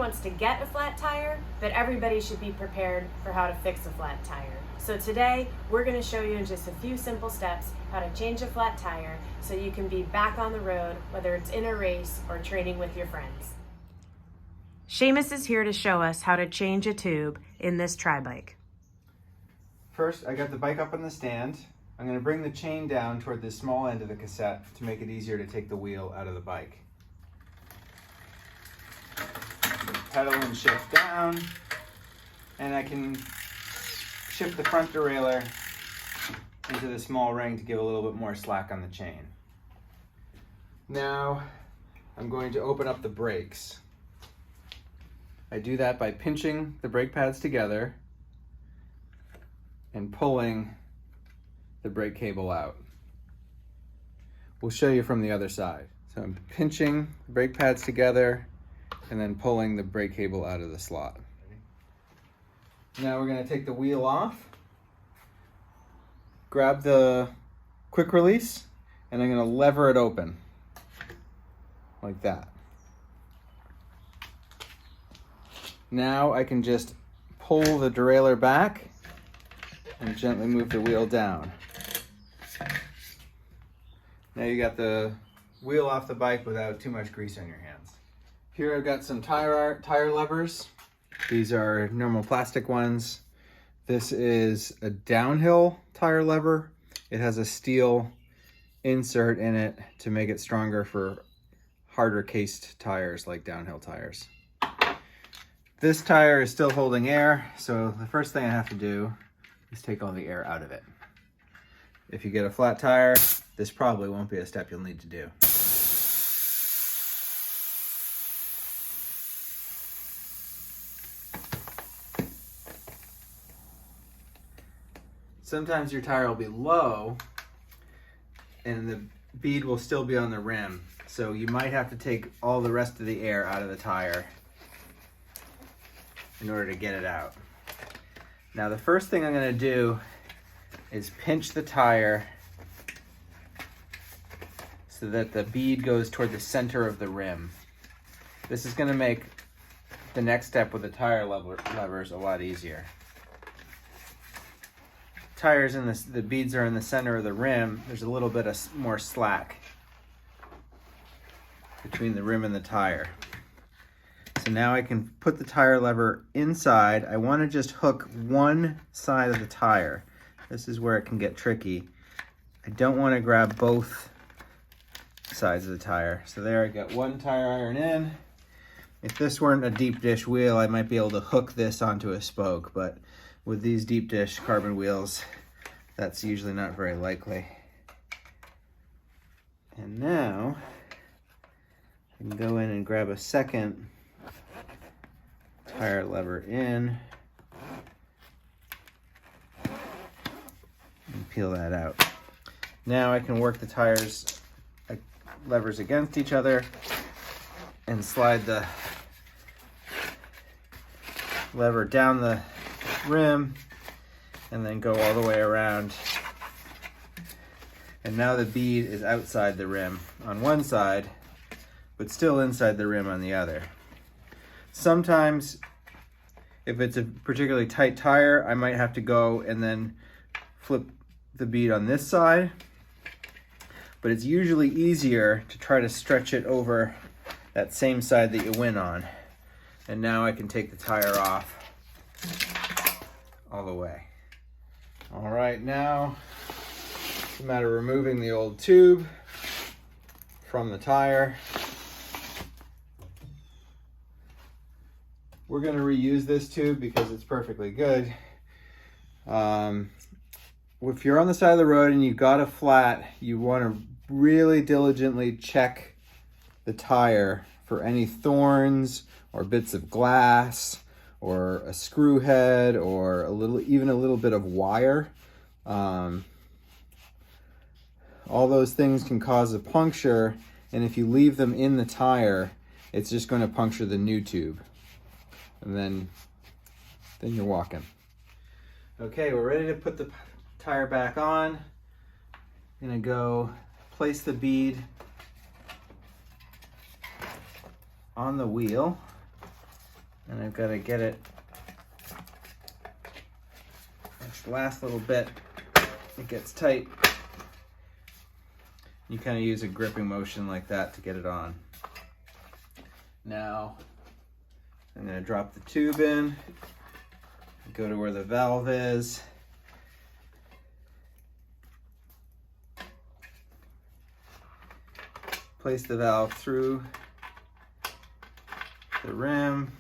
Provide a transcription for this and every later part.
wants to get a flat tire, but everybody should be prepared for how to fix a flat tire. So today, we're going to show you in just a few simple steps how to change a flat tire so you can be back on the road, whether it's in a race or training with your friends. Seamus is here to show us how to change a tube in this tri-bike. First, I got the bike up on the stand. I'm going to bring the chain down toward the small end of the cassette to make it easier to take the wheel out of the bike. Pedal and shift down, and I can shift the front derailleur into the small ring to give a little bit more slack on the chain. Now, I'm going to open up the brakes. I do that by pinching the brake pads together and pulling the brake cable out. We'll show you from the other side. So I'm pinching the brake pads together and then pulling the brake cable out of the slot. Now we're going to take the wheel off, grab the quick release, and I'm going to lever it open like that. Now I can just pull the derailleur back and gently move the wheel down. Now you got the wheel off the bike without too much grease on your hands. Here I've got some tire levers. These are normal plastic ones. This is a downhill tire lever. It has a steel insert in it to make it stronger for harder cased tires like downhill tires. This tire is still holding air, so the first thing I have to do is take all the air out of it. If you get a flat tire, this probably won't be a step you'll need to do. Sometimes your tire will be low and the bead will still be on the rim, so you might have to take all the rest of the air out of the tire in order to get it out. Now the first thing I'm going to do is pinch the tire so that the bead goes toward the center of the rim. This is going to make the next step with the tire levers a lot easier. Tires in the beads are in the center of the rim. There's a little bit of more slack between the rim and the tire. So now I can put the tire lever inside. I want to just hook one side of the tire. This is where it can get tricky. I don't want to grab both sides of the tire. So there, I got one tire iron in. If this weren't a deep dish wheel, I might be able to hook this onto a spoke, but with these deep dish carbon wheels, that's usually not very likely. And now I can go in and grab a second tire lever in and peel that out. Now I can work the tires levers against each other and slide the lever down the rim and then go all the way around. And now the bead is outside the rim on one side, but still inside the rim on the other. Sometimes, if it's a particularly tight tire, I might have to go and then flip the bead on this side, but it's usually easier to try to stretch it over that same side that you went on. And now I can take the tire off all the way. All right, now it's a matter of removing the old tube from the tire. We're going to reuse this tube because it's perfectly good. If you're on the side of the road and you've got a flat, you want to really diligently check the tire for any thorns or bits of glass or a screw head or even a little bit of wire. All those things can cause a puncture, and if you leave them in the tire, it's just going to puncture the new tube. And then you're walking. Okay, we're ready to put the tire back on. I'm gonna go place the bead on the wheel And I've got to get it, it's the last little bit, it gets tight. You kind of use a gripping motion like that to get it on. Now, I'm going to drop the tube in, go to where the valve is. Place the valve through the rim.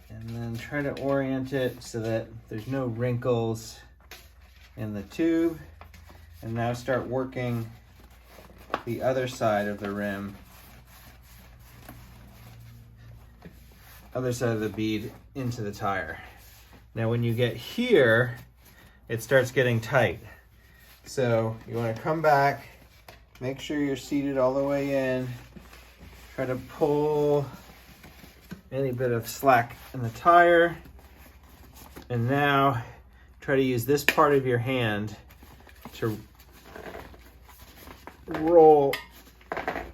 And then try to orient it so that there's no wrinkles in the tube. And now start working the other side of the rim, other side of the bead into the tire. Now when you get here, it starts getting tight. So you want to come back, make sure you're seated all the way in, try to pull any bit of slack in the tire, and now try to use this part of your hand to roll the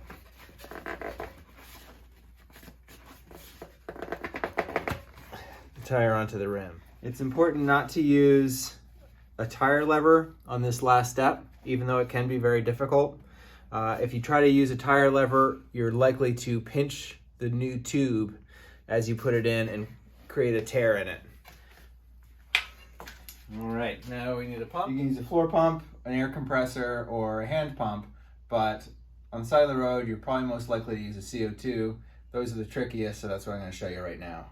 tire onto the rim. It's important not to use a tire lever on this last step, even though it can be very difficult. If you try to use a tire lever, you're likely to pinch the new tube as you put it in and create a tear in it. All right, now we need a pump. You can use a floor pump, an air compressor, or a hand pump, but on the side of the road, you're probably most likely to use a CO2. Those are the trickiest, so that's what I'm gonna show you right now.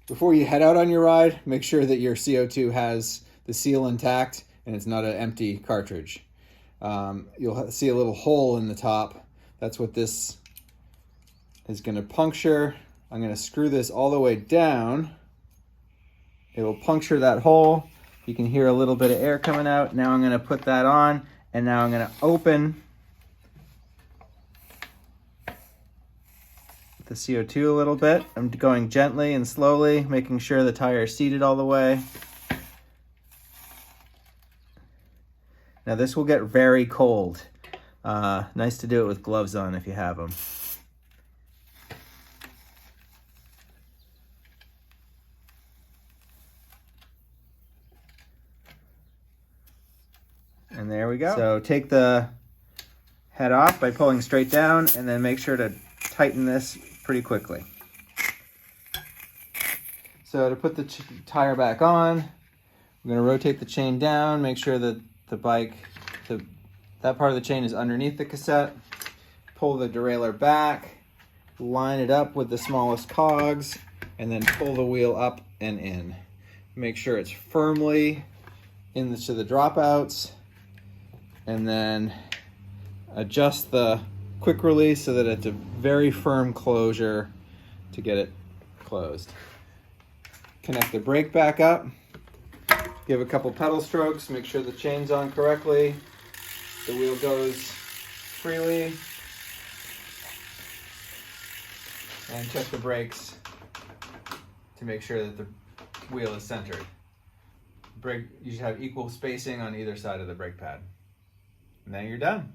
Before you head out on your ride, make sure that your CO2 has the seal intact and it's not an empty cartridge. You'll see a little hole in the top. That's what this is going to puncture. I'm going to screw this all the way down. It will puncture that hole. You can hear a little bit of air coming out. Now I'm going to put that on, and now I'm going to open the CO2 a little bit. I'm going gently and slowly, making sure the tire is seated all the way. Now this will get very cold. Nice to do it with gloves on if you have them. And there we go. So take the head off by pulling straight down, and then make sure to tighten this pretty quickly. So to put the tire back on, I'm going to rotate the chain down, make sure that the bike, that part of the chain is underneath the cassette. Pull the derailleur back, line it up with the smallest cogs, and then pull the wheel up and in. Make sure it's firmly into the dropouts, and then adjust the quick release so that it's a very firm closure to get it closed. Connect the brake back up. Give a couple pedal strokes, make sure the chain's on correctly, the wheel goes freely, and check the brakes to make sure that the wheel is centered. Brake, you should have equal spacing on either side of the brake pad. And then you're done.